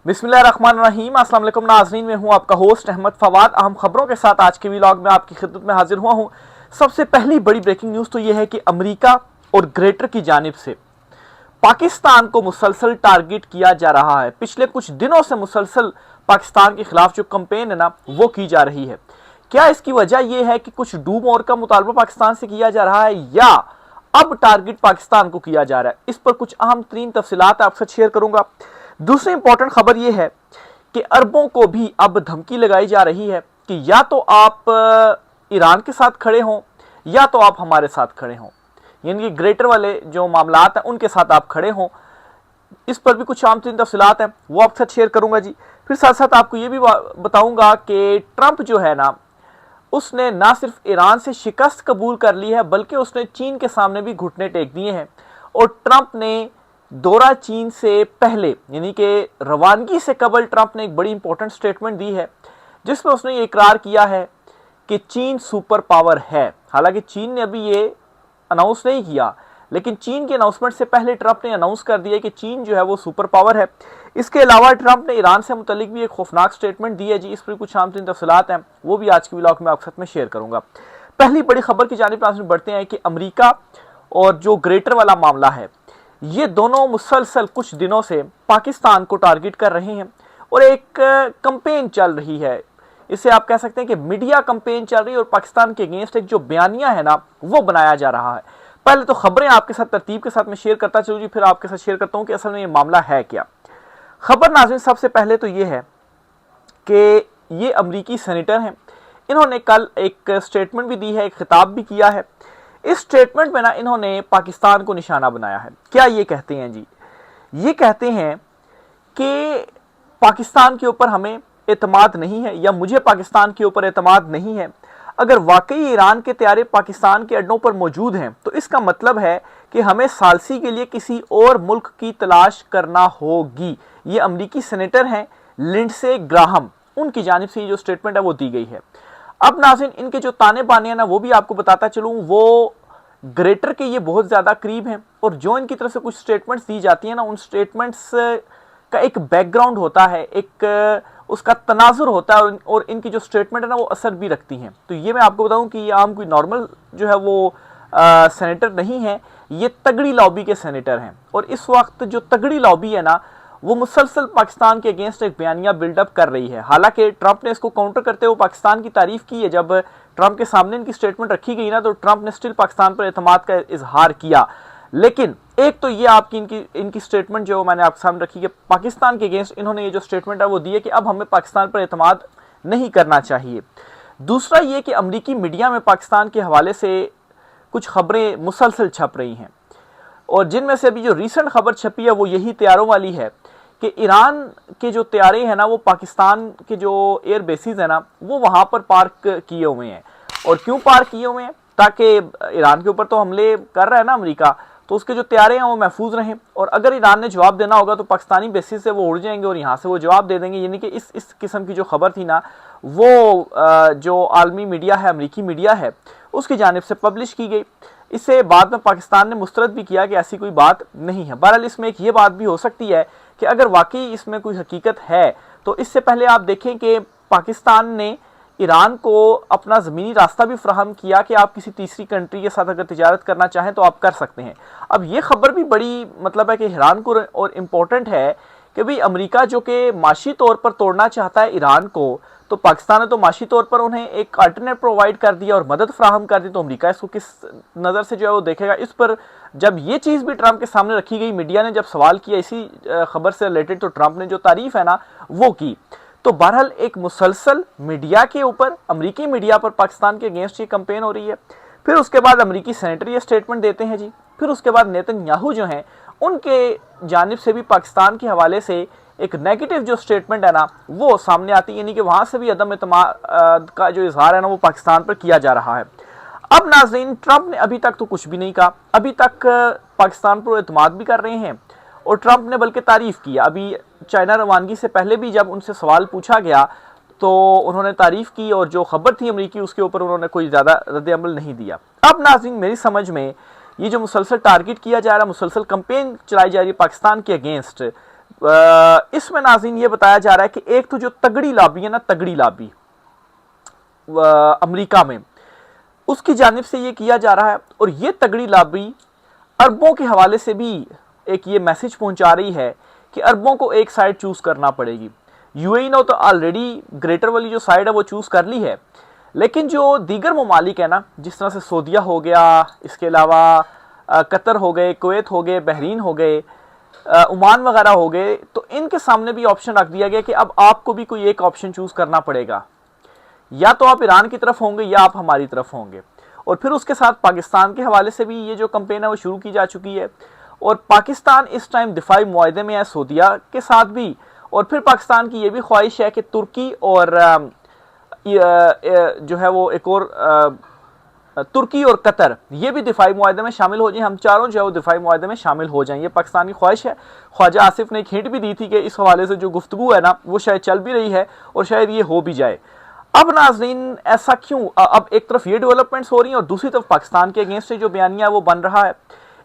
बिस्मिल्लाहिर्रहमानिर्रहीम। अस्सलाम वालेकुम नाज़रीन, मैं हूं आपका होस्ट अहमद फवाद। अहम खबरों के साथ आज के व्लॉग में आपकी खिदमत में हाजिर हुआ हूं। सबसे पहली बड़ी ब्रेकिंग न्यूज़ तो यह है कि अमेरिका और ग्रेटर की जानिब से पाकिस्तान को मुसलसल टारगेट किया जा रहा है। पिछले कुछ दिनों से मुसलसल पाकिस्तान के खिलाफ जो कंपेन है ना, वो की जा रही है। क्या इसकी वजह यह है कि कुछ डू मोर का मुतालबा पाकिस्तान से किया जा रहा है, या अब टारगेट पाकिस्तान को किया जा रहा है? इस पर कुछ अहम तरीन तफसीलात आपसे शेयर करूंगा। दूसरी इंपॉर्टेंट खबर यह है कि अरबों को भी अब धमकी लगाई जा रही है कि या तो आप ईरान के साथ खड़े हों या तो आप हमारे साथ खड़े हों, यानी कि ग्रेटर वाले जो मामलात हैं उनके साथ आप खड़े हों। इस पर भी कुछ आम तरीन तफसीलात हैं, वो आपके साथ शेयर करूंगा जी। फिर साथ साथ आपको ये भी बताऊंगा कि ट्रंप जो है ना, उसने ना सिर्फ ईरान से शिकस्त कबूल कर ली है, बल्कि उसने चीन के सामने भी घुटने टेक दिए हैं। और ट्रंप ने दौरा चीन से पहले, यानी कि रवानगी से कबल, ट्रंप ने एक बड़ी इंपॉर्टेंट स्टेटमेंट दी है जिसमें उसने ये इकरार किया है कि चीन सुपर पावर है। हालांकि चीन ने अभी ये अनाउंस नहीं किया, लेकिन चीन के अनाउंसमेंट से पहले ट्रंप ने अनाउंस कर दिया कि चीन जो है वो सुपर पावर है। इसके अलावा ट्रंप ने ईरान से मुतल्लिक भी एक खौफनाक स्टेटमेंट दी है जी। इस पर कुछ आम तरीन तफसीलात हैं, वो भी आज के व्लॉग में आपके साथ में शेयर करूंगा। पहली बड़ी खबर की जानिब बढ़ते हैं कि अमेरिका और जो ग्रेटर वाला मामला है, ये दोनों मुसलसल कुछ दिनों से पाकिस्तान को टारगेट कर रहे हैं और एक कंपेन चल रही है। इसे आप कह सकते हैं कि मीडिया कंपेन चल रही है और पाकिस्तान के अगेंस्ट एक जो बयानिया है ना, वो बनाया जा रहा है। पहले तो खबरें आपके साथ तरतीब के साथ में शेयर करता चलूँ जी, फिर आपके साथ शेयर करता हूँ कि असल में ये मामला है क्या। खबर नाज़रीन सबसे पहले तो ये है कि ये अमरीकी सेनेटर हैं। इन्होंने कल एक स्टेटमेंट भी दी है, एक खिताब भी किया है। इस स्टेटमेंट में ना इन्होंने पाकिस्तान को निशाना बनाया है। क्या ये कहते हैं जी? ये कहते हैं कि पाकिस्तान के ऊपर हमें एतमाद नहीं है, या मुझे पाकिस्तान के ऊपर एतमाद नहीं है। अगर वाकई ईरान के तैयारे पाकिस्तान के अड्डों पर मौजूद हैं तो इसका मतलब है कि हमें सालसी के लिए किसी और मुल्क की तलाश करना होगी। ये अमरीकी सेनेटर हैं लिंडसे ग्राहम, उनकी जानिब से ये जो स्टेटमेंट है वो दी गई है। अब नाज़रीन इनके जो ताने बाने हैं ना, वो भी आपको बताता चलूँ, वो ग्रेटर के ये बहुत ज़्यादा करीब हैं। और जो इनकी तरफ से कुछ स्टेटमेंट्स दी जाती हैं ना, उन स्टेटमेंट्स का एक बैकग्राउंड होता है, एक उसका तनाजुर होता है, और इनकी जो स्टेटमेंट है ना वो असर भी रखती हैं। तो ये मैं आपको बताऊं कि ये आम कोई नॉर्मल जो है वो सेनेटर नहीं है, ये तगड़ी लॉबी के सेनेटर हैं। और इस वक्त जो तगड़ी लॉबी है ना, वो मुसलसल पाकिस्तान के अगेंस्ट एक बयानिया बिल्डअप कर रही है। हालांकि ट्रंप ने इसको काउंटर करते हुए पाकिस्तान की तारीफ की है। जब ट्रंप के सामने इनकी स्टेटमेंट रखी गई ना, तो ट्रंप ने स्टिल पाकिस्तान पर एतमाद का इजहार किया। लेकिन एक तो ये आपकी इनकी स्टेटमेंट जो मैंने आपके सामने रखी है, पाकिस्तान के अगेंस्ट इन्होंने ये जो स्टेटमेंट है वो दी है कि अब हमें पाकिस्तान पर एतमाद नहीं करना चाहिए। दूसरा ये कि अमरीकी मीडिया में पाकिस्तान के हवाले से कुछ खबरें मुसलसल छप रही हैं, और जिनमें से अभी जो रिसेंट खबर छपी है वो यही तैयारों वाली है कि ईरान के जो तैयारे हैं ना, वो पाकिस्तान के जो एयर बेसिस है ना, वो वहाँ पर पार्क किए हुए हैं। और क्यों पार्क किए हुए हैं? ताकि ईरान के ऊपर तो हमले कर रहा है ना अमेरिका, तो उसके जो तैयारे हैं वो महफूज रहें। और अगर ईरान ने जवाब देना होगा तो पाकिस्तानी बेसिस से वो उड़ जाएंगे और यहाँ से वो जवाब दे देंगे। यानी कि इस किस्म की जो खबर थी ना, वो जो आलमी मीडिया है, अमरीकी मीडिया है, उसकी जानिब से पब्लिश की गई। इससे बाद में पाकिस्तान ने मुस्तरद भी किया कि ऐसी कोई बात नहीं है। बहरहाल इसमें एक ये बात भी हो सकती है कि अगर वाकई इसमें कोई हकीकत है, तो इससे पहले आप देखें कि पाकिस्तान ने ईरान को अपना ज़मीनी रास्ता भी फ्राहम किया कि आप किसी तीसरी कंट्री के साथ अगर तिजारत करना चाहें तो आप कर सकते हैं। अब ये खबर भी बड़ी मतलब है कि ईरान को और इम्पोर्टेंट है कि भाई अमेरिका जो कि माशी तौर पर तोड़ना चाहता है ईरान को, तो पाकिस्तान ने तो माशी तौर पर उन्हें एक अल्टरनेट प्रोवाइड कर दिया और मदद फ्राहम कर दी। तो अमेरिका इसको किस नज़र से जो है वो देखेगा? इस पर जब ये चीज़ भी ट्रंप के सामने रखी गई, मीडिया ने जब सवाल किया इसी खबर से रिलेटेड, तो ट्रंप ने जो तारीफ है ना वो की। तो बहरहाल एक मुसलसल मीडिया के ऊपर, अमरीकी मीडिया पर पाकिस्तान के अगेंस्ट ये कंपेन हो रही है। फिर उसके बाद अमरीकी सेनेटर ये स्टेटमेंट देते हैं जी। फिर उसके बाद नेतन्याहू जो हैं, उनके जानिब से भी पाकिस्तान के हवाले से एक नेगेटिव जो स्टेटमेंट है ना वो सामने आती है। यानी कि वहाँ से भी अदम एतमाद का जो इजहार है ना वो पाकिस्तान पर किया जा रहा है। अब नाज़रीन ट्रंप ने अभी तक तो कुछ भी नहीं कहा, अभी तक पाकिस्तान पर एतमाद भी कर रहे हैं और ट्रंप ने बल्कि तारीफ की। अभी चाइना रवानगी से पहले भी जब उनसे सवाल पूछा गया तो उन्होंने तारीफ की, और जो खबर थी अमरीकी उसके ऊपर उन्होंने कोई ज़्यादा रद्द-ए-अमल नहीं दिया। अब नाज़रीन मेरी समझ में ये जो मुसलसल टारगेट किया जा रहा है, मुसलसल कंपेन चलाई जा रही है पाकिस्तान के अगेंस्ट, इसमें नाज़रीन ये बताया जा रहा है कि एक तो जो तगड़ी लॉबी है ना, तगड़ी लॉबी अमेरिका में, उसकी जानिब से ये किया जा रहा है। और ये तगड़ी लॉबी अरबों के हवाले से भी एक ये मैसेज पहुंचा रही है कि अरबों को एक साइड चूज करना पड़ेगी। यूएई ने तो ऑलरेडी ग्रेटर वाली जो साइड है वो चूज कर ली है, लेकिन जो दीगर ममालिक है ना, जिस तरह से सऊदीया हो गया, इसके अलावा कतर हो गए, कुवैत हो गए, बहरीन हो गए, ओमान वगैरह हो गए, तो इनके सामने भी ऑप्शन रख दिया गया कि अब आपको भी कोई एक ऑप्शन चूज करना पड़ेगा, या तो आप ईरान की तरफ होंगे या आप हमारी तरफ होंगे। और फिर उसके साथ पाकिस्तान के हवाले से भी ये जो कैंपेन है वो शुरू की जा चुकी है। और पाकिस्तान इस टाइम दिफाई मुआहदे में है सऊदीया के साथ भी, और फिर पाकिस्तान की ये भी ख्वाहिश है कि तुर्की और जो है वो एक और तुर्की और कतर ये भी दिफाई मुआहदे में शामिल हो जाए, हम चारों जो है वो दिफाई मुआहदे में शामिल हो जाएं। ये पाकिस्तान की ख्वाहिश है। ख्वाजा आसिफ ने एक हिंट भी दी थी कि इस हवाले से जो गुफ्तगू है ना वो शायद चल भी रही है और शायद ये हो भी जाए। अब नाज़रीन ऐसा क्यों, अब एक तरफ ये डेवलपमेंट्स हो रही हैं और दूसरी तरफ पाकिस्तान के अगेंस्ट जो बयानिया है वो बन रहा है।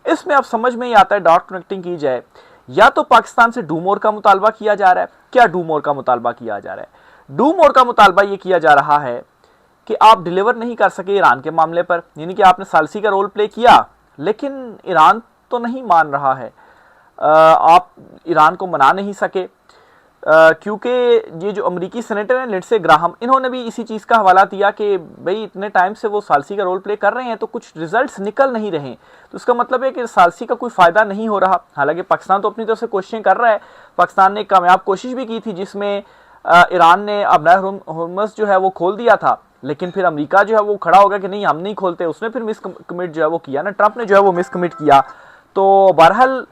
इसमें अब समझ में ही आता है, डॉट कनेक्टिंग की जाए, या तो पाकिस्तान से डू मोर का मुतालबा किया जा रहा है। क्या डू मोर का मुतालबा किया जा रहा है? डू मोर का मुतालबा ये किया जा रहा है कि आप डिलीवर नहीं कर सके ईरान के मामले पर, यानी कि आपने सालसी का रोल प्ले किया लेकिन ईरान तो नहीं मान रहा है, आप ईरान को मना नहीं सके, क्योंकि ये जो अमेरिकी सेनेटर हैं लिंडसे ग्राहम, इन्होंने भी इसी चीज़ का हवाला दिया कि भाई इतने टाइम से वो सालसी का रोल प्ले कर रहे हैं तो कुछ रिजल्ट्स निकल नहीं रहे, तो इसका मतलब है कि सालसी का कोई फ़ायदा नहीं हो रहा। हालांकि पाकिस्तान तो अपनी तरफ से कोशिशें कर रहा है। पाकिस्तान ने एक कामयाब कोशिश भी की थी जिसमें ईरान ने अब हुर्मुज़ जो है वो खोल दिया था, लेकिन फिर अमेरिका जो है वो खड़ा हो गया कि नहीं हम नहीं खोलते, उसने फिर मिस कमिट जो है वो किया ना, ट्रंप ने जो है वो मिस कमिट किया। तो बहरहाल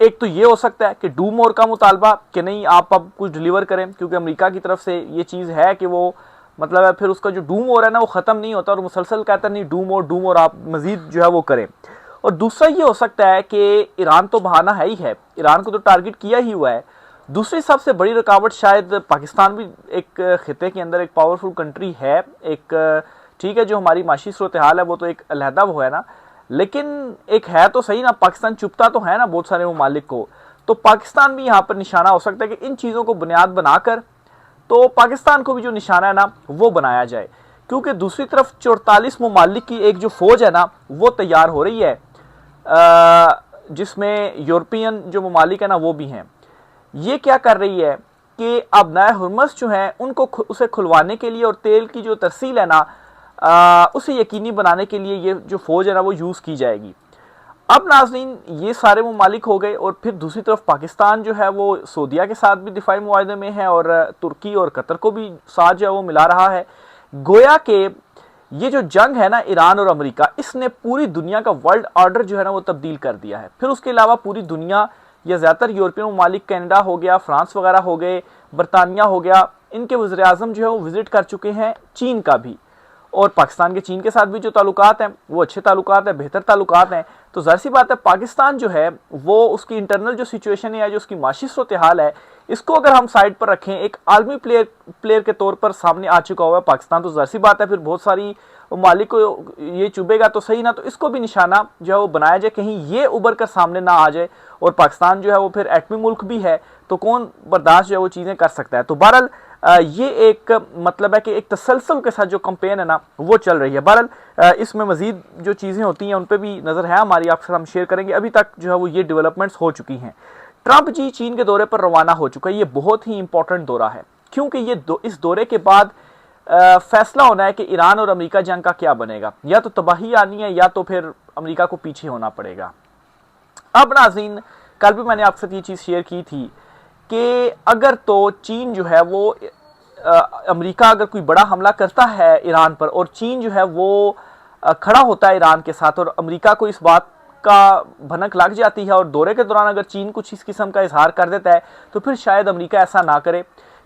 एक तो ये हो सकता है कि डू मोर का मुतालबा कि नहीं आप अब कुछ डिलीवर करें, क्योंकि अमेरिका की तरफ से ये चीज़ है कि वो मतलब है फिर उसका जो डू मोर है ना वो ख़त्म नहीं होता और मुसलसल कहता नहीं डू मोर आप मज़ीद जो है वो करें। और दूसरा ये हो सकता है कि ईरान तो बहाना है ही है, ईरान को तो टारगेट किया ही हुआ है। दूसरी सबसे बड़ी रुकावट शायद पाकिस्तान भी एक खिते के अंदर एक पावरफुल कंट्री है, एक ठीक है जो हमारी माशी सूरत हाल है वो तो एक अलहदा वो है ना, लेकिन एक है तो सही ना, पाकिस्तान चुपता तो है ना बहुत सारे ममालिक को, तो पाकिस्तान भी यहाँ पर निशाना हो सकता है कि इन चीज़ों को बुनियाद बनाकर तो पाकिस्तान को भी जो निशाना है ना वो बनाया जाए, क्योंकि दूसरी तरफ 44 ममालिक की एक जो फौज है ना वो तैयार हो रही है, जिसमें यूरोपियन जो ममालिक है ना वो भी हैं। ये क्या कर रही है कि अब नया हुर्मुज़ जो है उनको उसे खुलवाने के लिए और तेल की जो तरसील है ना उसे यकीनी बनाने के लिए ये जो फौज है ना वो यूज़ की जाएगी। अब नाज़रीन ये सारे ममालिक हो गए, और फिर दूसरी तरफ पाकिस्तान जो है वो सऊदीया के साथ भी दिफाई मुआहदे में है और तुर्की और कतर को भी साथ जो है वो मिला रहा है। गोया के ये जो जंग है ना ईरान और अमेरिका, इसने पूरी दुनिया का वर्ल्ड ऑर्डर जो है ना वो तब्दील कर दिया है। फिर उसके अलावा पूरी दुनिया या ज़्यादातर यूरोपियन ममालिक, कनाडा हो गया, फ्रांस वगैरह हो गए, बरतानिया हो गया, इनके वज़ीर आज़म जो है वो विज़िट कर चुके हैं चीन का भी, और पाकिस्तान के चीन के साथ भी जो ताल्लुकात हैं वो अच्छे ताल्लुकात हैं, बेहतर ताल्लुकात हैं। तो ज़ाहिर सी बात है पाकिस्तान जो है वो उसकी इंटरनल जो सिचुएशन है या जो उसकी माशी सूरत हाल है इसको अगर हम साइड पर रखें, एक आलमी प्लेयर के तौर पर सामने आ चुका हुआ है पाकिस्तान, तो ज़ाहिर सी बात है फिर बहुत सारी मालिक को ये चुभेगा तो सही ना, तो इसको भी निशाना जो है वो बनाया जाए, कहीं ये उभर कर सामने ना आ जाए। और पाकिस्तान जो है वो फिर एटमी मुल्क भी है, तो कौन बर्दाश्त जो है वो चीज़ें कर सकता है। तो बहरहाल ये एक मतलब है कि एक तसलसल के साथ जो कंपेन है ना वो चल रही है। बहरहाल इसमें मजीद जो चीज़ें होती हैं उन पर भी नज़र है हमारी, आपके साथ हम शेयर करेंगे। अभी तक जो है वो ये डेवलपमेंट्स हो चुकी हैं। ट्रंप जी चीन के दौरे पर रवाना हो चुका है। ये बहुत ही इंपॉर्टेंट दौरा है, क्योंकि ये इस दौरे के बाद फैसला होना है कि ईरान और अमेरिका जंग का क्या बनेगा, या तो तबाही आनी है या तो फिर अमेरिका को पीछे होना पड़ेगा। अब नाज़रीन कल भी मैंने आपके साथ ये चीज़ शेयर की थी कि अगर तो चीन जो है वो अमेरिका अगर कोई बड़ा हमला करता है ईरान पर और चीन जो है वो खड़ा होता है ईरान के साथ, और अमेरिका को इस बात का भनक लग जाती है और दौरे के दौरान अगर चीन कुछ इस किस्म का इजहार कर देता है तो फिर शायद अमेरिका ऐसा ना करे,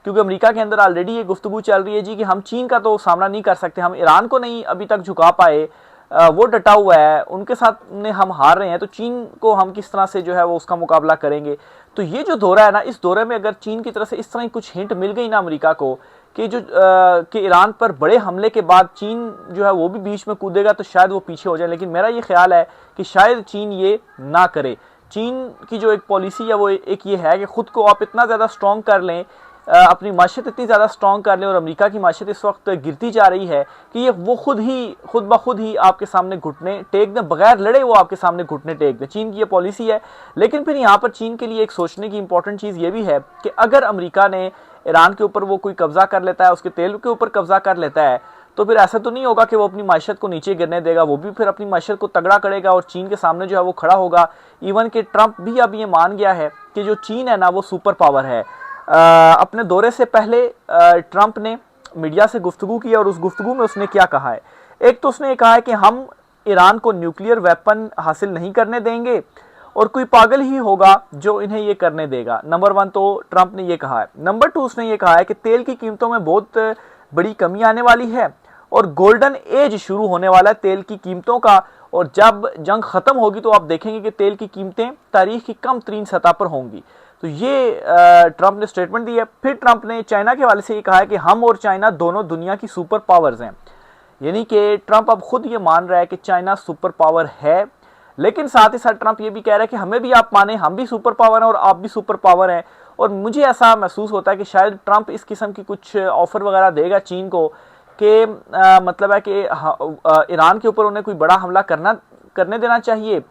क्योंकि अमेरिका के अंदर ऑलरेडी ये गुफ्तगू चल रही है जी कि हम चीन का तो सामना नहीं कर सकते, हम ईरान को नहीं अभी तक झुका पाए, वो डटा हुआ है, उनके साथ में हम हार रहे हैं, तो चीन को हम किस तरह से जो है वो उसका मुकाबला करेंगे। तो ये जो दौरा है ना, इस दौरे में अगर चीन की तरफ से इस तरह की कुछ हिंट मिल गई ना अमेरिका को कि जो कि ईरान पर बड़े हमले के बाद चीन जो है वो भी बीच में कूदेगा, तो शायद वो पीछे हो जाए। लेकिन मेरा ये ख्याल है कि शायद चीन ये ना करे, चीन की जो एक पॉलिसी है वो एक ये है कि खुद को आप इतना ज़्यादा स्ट्रॉन्ग कर लें, अपनी माशियत इतनी ज़्यादा स्ट्रॉन्ग कर लें, और अमेरिका की माशियत इस वक्त गिरती जा रही है कि ये वो खुद ब खुद ही आपके सामने घुटने टेक दें, बगैर लड़े वो आपके सामने घुटने टेक दें। चीन की ये पॉलिसी है। लेकिन फिर यहाँ पर चीन के लिए एक सोचने की इंपॉर्टेंट चीज़ ये भी है कि अगर अमेरिका ने ईरान के ऊपर वो कोई कब्जा कर लेता है, उसके तेल के ऊपर कब्जा कर लेता है, तो फिर ऐसा तो नहीं होगा कि वो अपनी माशियत को नीचे गिरने देगा। वो भी फिर अपनी माशियत को तगड़ा करेगा और चीन के सामने जो है वो खड़ा होगा। इवन कि ट्रंप भी अब ये मान गया है कि जो चीन है ना वो सुपर पावर है। अपने दौरे से पहले ट्रंप ने मीडिया से गुफ्तगू की और उस गुफ्तगू में उसने क्या कहा है। एक तो उसने कहा है कि हम ईरान को न्यूक्लियर वेपन हासिल नहीं करने देंगे और कोई पागल ही होगा जो इन्हें ये करने देगा। नंबर 1 तो ट्रंप ने ये कहा है। नंबर 2 उसने ये कहा है कि तेल की कीमतों में बहुत बड़ी कमी आने वाली है और गोल्डन एज शुरू होने वाला है तेल की कीमतों का, और जब जंग खत्म होगी तो आप देखेंगे कि तेल की कीमतें तारीख की कम तरीन सतह पर होंगी। तो ये ट्रंप ने स्टेटमेंट दी है। फिर ट्रंप ने चाइना के हवाले से ये कहा है कि हम और चाइना दोनों दुनिया की सुपर पावर्स हैं। यानी कि ट्रंप अब खुद ये मान रहा है कि चाइना सुपर पावर है, लेकिन साथ ही साथ ट्रंप ये भी कह रहा है कि हमें भी आप माने, हम भी सुपर पावर हैं और आप भी सुपर पावर हैं। और मुझे ऐसा महसूस होता है कि शायद ट्रंप इस किस्म की कुछ ऑफर वगैरह देगा चीन को कि मतलब है कि ईरान के ऊपर उन्हें कोई बड़ा हमला करने देना चाहिए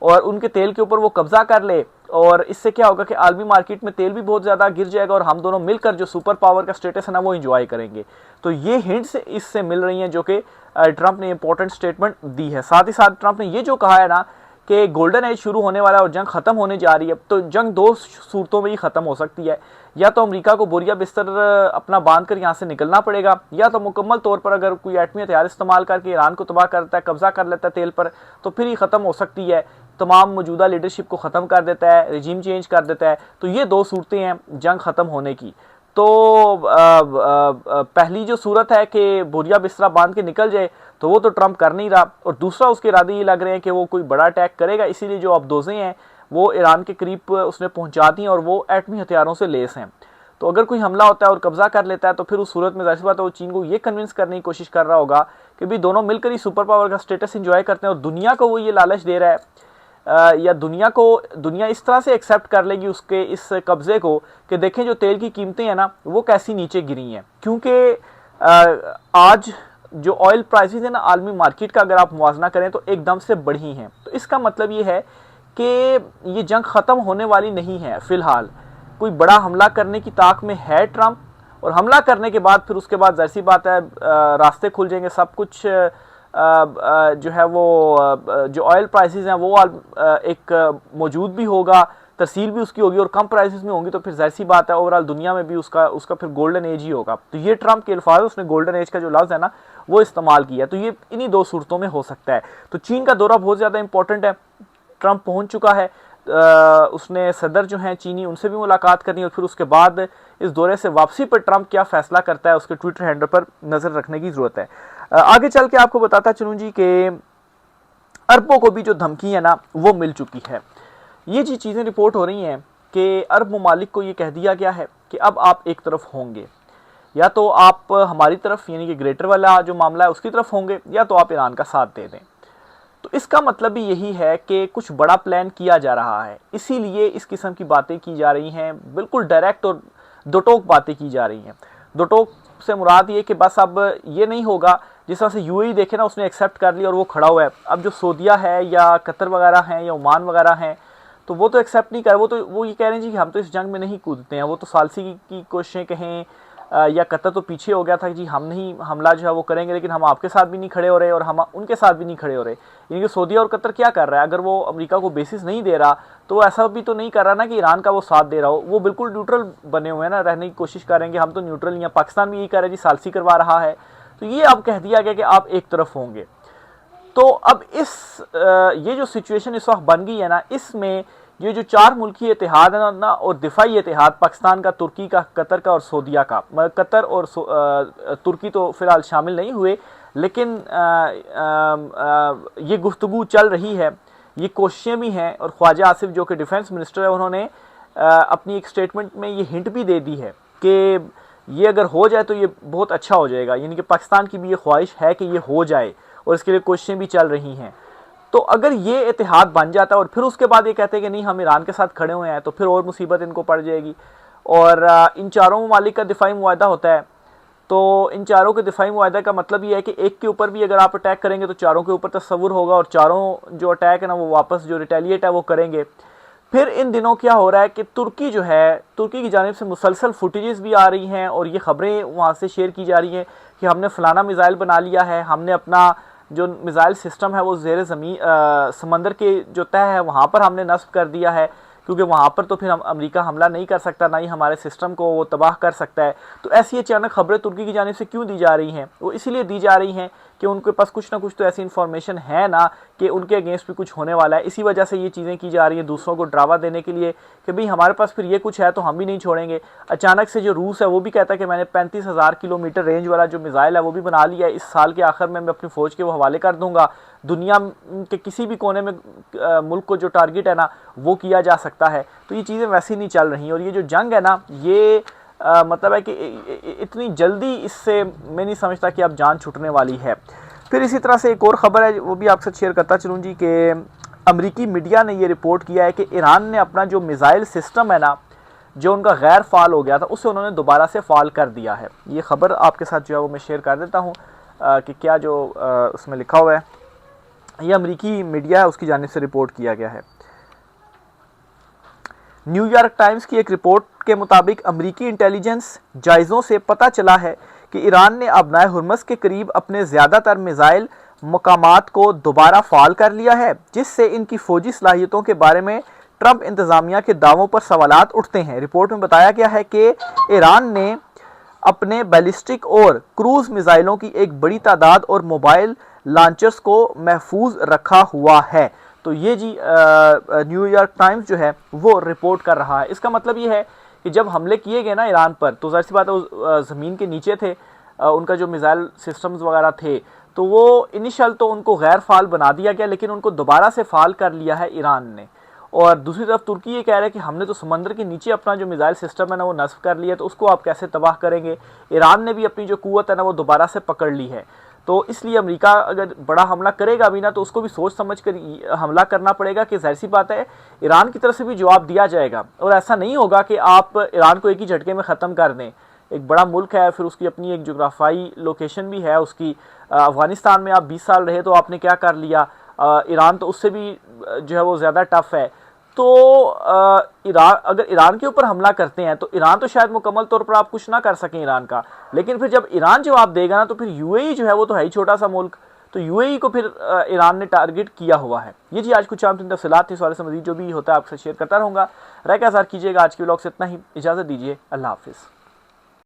और उनके तेल के ऊपर वो कब्जा कर ले, और इससे क्या होगा कि आलमी मार्केट में तेल भी बहुत ज़्यादा गिर जाएगा और हम दोनों मिलकर जो सुपर पावर का स्टेटस है ना वो एंजॉय करेंगे। तो ये हिंट्स इससे मिल रही हैं जो कि ट्रंप ने इंपॉर्टेंट स्टेटमेंट दी है। साथ ही साथ ट्रंप ने ये जो कहा है ना कि गोल्डन एज शुरू होने वाला है और जंग खत्म होने जा रही है, तो जंग 2 सूरतों में ही खत्म हो सकती है। या तो अमेरिका को बोरिया बिस्तर अपना बांध कर यहाँ से निकलना पड़ेगा, या तो मुकम्मल तौर पर अगर कोई एटमी हथियार इस्तेमाल करके ईरान को तबाह करता है, कब्जा कर लेता है तेल पर, तो फिर ही ख़त्म हो सकती है। तमाम मौजूदा लीडरशिप को ख़त्म कर देता है, रिजीम चेंज कर देता है। तो ये 2 सूरतें हैं जंग ख़त्म होने की। तो पहली जो सूरत है कि बोरिया बिस्तरा बांध के निकल जाए, तो वो तो ट्रंप कर नहीं रहा, और दूसरा उसके इरादे ये लग रहे हैं कि वो कोई बड़ा अटैक करेगा, इसीलिए जो अबदोज़ें हैं वो ईरान के करीब उसने पहुंचा दी और वो एटमी हथियारों से लेस हैं। तो अगर कोई हमला होता है और कब्जा कर लेता है, तो फिर उस सूरत में ज़ाहिर सी बात है वो चीन को ये कन्विंस करने की कोशिश कर रहा होगा कि भी दोनों मिलकर ही सुपर पावर का स्टेटस एंजॉय करते हैं, और दुनिया को वो ये लालच दे रहा है या दुनिया इस तरह से एक्सेप्ट कर लेगी उसके इस कब्जे को कि देखें जो तेल की कीमतें हैं ना वो कैसी नीचे गिरी हैं। क्योंकि आज जो ऑयल प्राइसेस है ना आलमी मार्केट का अगर आप मुवाजना करें तो एकदम से बढ़ी हैं। तो इसका मतलब ये है कि ये जंग ख़त्म होने वाली नहीं है। फ़िलहाल कोई बड़ा हमला करने की ताक में है ट्रंप, और हमला करने के बाद फिर उसके बाद ज़ाहिर सी बात है रास्ते खुल जाएंगे, सब कुछ जो है वो जो ऑयल प्राइसेस हैं वो एक मौजूद भी होगा, तरसील भी उसकी होगी और कम प्राइसेस में होंगी, तो फिर ज़ाहिर सी बात है ओवरऑल दुनिया में भी उसका फिर गोल्डन एज ही होगा। तो ये ट्रंप के अल्फाज, उसने गोल्डन एज का जो लफ्ज़ है ना वो इस्तेमाल किया। तो ये इन्हीं 2 सूरतों में हो सकता है। तो चीन का दौरा बहुत ज़्यादा इंपॉर्टेंट है। ट्रंप पहुँच चुका है, उसने सदर जो हैं चीनी उनसे भी मुलाकात करनी, और फिर उसके बाद इस दौरे से वापसी पर ट्रंप क्या फ़ैसला करता है उसके ट्विटर हैंडल पर नज़र रखने की ज़रूरत है। आगे चल के आपको बताता चलूँ जी कि अरबों को भी जो धमकी है ना वो मिल चुकी है। ये जी चीज़ें रिपोर्ट हो रही हैं कि अरब ममालिक को ये कह दिया गया है कि अब आप एक तरफ होंगे, या तो आप हमारी तरफ यानी कि ग्रेटर वाला जो मामला है उसकी तरफ होंगे, या तो आप ईरान का साथ दे दें। तो इसका मतलब भी यही है कि कुछ बड़ा प्लान किया जा रहा है, इसीलिए इस किस्म की बातें की जा रही हैं, बिल्कुल डायरेक्ट और दो टोक बातें की जा रही हैं। दो टोक से मुराद ये कि बस अब ये नहीं होगा जिस तरह से यूएई देखे ना उसने एक्सेप्ट कर लिया और वो खड़ा हुआ है। अब जो सऊदीया है या कतर वगैरह हैं या ओमान वगैरह हैं तो वो तो एक्सेप्ट नहीं कर, वो ये कह रहे हैं जी कि हम तो इस जंग में नहीं कूदते हैं। वो तो सालसी की कोशिशें कहें या कतर तो पीछे हो गया था कि जी हम नहीं हमला जो है वो करेंगे, लेकिन हम आपके साथ भी नहीं खड़े हो रहे और हम उनके साथ भी नहीं खड़े हो रहे। यानी कि सऊदीया और कतर क्या कर रहा है, अगर वो अमेरिका को बेसिस नहीं दे रहा तो वो ऐसा भी तो नहीं कर रहा ना कि ईरान का वो साथ दे रहा हो। वो बिल्कुल न्यूट्रल बने हुए हैं ना, रहने की कोशिश करेंगे हम तो न्यूट्रल, या पाकिस्तान भी यही कर रहा है जी सालसी करवा रहा है। तो ये अब कह दिया गया कि आप एक तरफ होंगे। तो अब ये जो सिचुएशन इस वक्त बन गई है ना, इसमें ये जो 4 मुल्की इतिहाद है ना और दिफाई इतिहाद पाकिस्तान का, तुर्की का, कतर का और सऊदीया का, कतर और तुर्की तो फिलहाल शामिल नहीं हुए, लेकिन ये गुफ्तगू चल रही है, ये कोशिशें भी हैं। और ख्वाजा आसिफ जो कि डिफेंस मिनिस्टर है उन्होंने अपनी एक स्टेटमेंट में ये हिंट भी दे दी है कि ये अगर हो जाए तो ये बहुत अच्छा हो जाएगा। यानी कि पाकिस्तान की भी ये ख्वाहिश है कि ये हो जाए और इसके लिए कोशिशें भी चल रही हैं। तो अगर ये इतिहाद बन जाता है और फिर उसके बाद ये कहते हैं कि नहीं हम ईरान के साथ खड़े हुए हैं, तो फिर और मुसीबत इनको पड़ जाएगी। और इन चारों ममालिक का दिफाई मुआहदा होता है, तो इन चारों के दिफाई मुआहदा का मतलब ये है कि एक के ऊपर भी अगर आप अटैक करेंगे तो चारों के ऊपर तस्वुर होगा, और चारों जो अटैक है ना वो वापस जो रिटेलिएट है वो करेंगे। फिर इन दिनों क्या हो रहा है कि तुर्की जो है, तुर्की की जानिब से मुसलसल फुटेजेस भी आ रही हैं और ये खबरें वहाँ से शेयर की जा रही हैं कि हमने फ़लाना मिज़ाइल बना लिया है, हमने अपना जो मिज़ाइल सिस्टम है वो ज़ेर ज़मीन समंदर के जो तह है वहाँ पर हमने नस्ब कर दिया है, क्योंकि वहाँ पर तो फिर हम अमेरिका हमला नहीं कर सकता, ना ही हमारे सिस्टम को वो तबाह कर सकता है। तो ऐसी अचानक खबरें तुर्की की जानिब से क्यों दी जा रही हैं? वो इसीलिए दी जा रही हैं कि उनके पास कुछ ना कुछ तो ऐसी इन्फॉर्मेशन है ना कि उनके अगेंस्ट भी कुछ होने वाला है। इसी वजह से ये चीज़ें की जा रही हैं दूसरों को डरावा देने के लिए कि भाई हमारे पास फिर ये कुछ है तो हम भी नहीं छोड़ेंगे। अचानक से जो रूस है वो भी कहता है कि मैंने 35,000 किलोमीटर रेंज वाला जो मिज़ाइल है वो भी बना लिया है, इस साल के आखिर में मैं अपनी फ़ौज के वो हवाले कर दूंगा, दुनिया के किसी भी कोने में मुल्क को जो टारगेट है ना वो किया जा सकता है। तो ये चीज़ें वैसी नहीं चल रही, और ये जो जंग है ना ये मतलब है कि इतनी जल्दी इससे मैं नहीं समझता कि अब जान छूटने वाली है। फिर इसी तरह से एक और ख़बर है वो भी आपसे शेयर करता चलूँ जी, कि अमरीकी मीडिया ने ये रिपोर्ट किया है कि ईरान ने अपना जो मिज़ाइल सिस्टम है ना जो उनका गैर फ़ाल हो गया था उसे उन्होंने दोबारा से फ़ाल कर दिया है। ये ख़बर आपके साथ जो है वो मैं शेयर कर देता हूँ कि क्या जो उसमें लिखा हुआ है, ये अमरीकी मीडिया है उसकी जानिब से रिपोर्ट किया गया है। न्यूयॉर्क टाइम्स की एक रिपोर्ट के मुताबिक अमरीकी इंटेलिजेंस जायज़ों से पता चला है कि ईरान ने अबनाए हुर्मस के करीब अपने ज़्यादातर मिज़ाइल मकामात को दोबारा फ़ाल कर लिया है, जिससे इनकी फ़ौजी सलाहियतों के बारे में ट्रंप इंतज़ामिया के दावों पर सवालात उठते हैं। रिपोर्ट में बताया गया है कि ईरान ने अपने बैलिस्टिक और क्रूज़ मिज़ाइलों की एक बड़ी तादाद और मोबाइल लॉन्चर्स को महफूज रखा हुआ है। तो ये जी न्यूयॉर्क टाइम्स जो है वो रिपोर्ट कर रहा है। इसका मतलब ये है कि जब हमले किए गए ना ईरान पर, तो ज़ाहिर सी बात है ज़मीन के नीचे थे उनका जो मिज़ाइल सिस्टम्स वगैरह थे, तो वो इनिशियल तो उनको गैर फ़ाल बना दिया गया, लेकिन उनको दोबारा से फ़ाल कर लिया है ईरान ने। और दूसरी तरफ तुर्की ये कह रहा है कि हमने तो समंदर के नीचे अपना जो मिज़ाइल सिस्टम है ना वो नस्ब कर लिया, तो उसको आप कैसे तबाह करेंगे? ईरान ने भी अपनी जो कुव्वत है ना वो दोबारा से पकड़ ली है। तो इसलिए अमेरिका अगर बड़ा हमला करेगा भी ना तो उसको भी सोच समझ कर हमला करना पड़ेगा, कि जाहिर सी बात है ईरान की तरफ से भी जवाब दिया जाएगा। और ऐसा नहीं होगा कि आप ईरान को एक ही झटके में ख़त्म कर दें। एक बड़ा मुल्क है, फिर उसकी अपनी एक जोग्राफाई लोकेशन भी है उसकी। अफ़गानिस्तान में आप 20 साल रहे तो आपने क्या कर लिया, ईरान तो उससे भी जो है वो ज़्यादा टफ है। तो अगर ईरान के ऊपर हमला करते हैं तो ईरान तो शायद मुकम्मल तौर पर आप कुछ ना कर सकें ईरान का, लेकिन फिर जब ईरान जवाब देगा ना तो फिर यूएई जो है वो तो है ही छोटा सा मुल्क, तो यूएई को फिर ईरान ने टारगेट किया हुआ है। ये जी आज कुछ आम तीन तफसीलात थी, इस वाले से मजीद जो भी होता है आपसे शेयर करता रहूँगा। राय का इज़हार कीजिएगा। आज के व्लॉग से इतना ही, इजाज़त दीजिए, अल्लाह हाफिज़।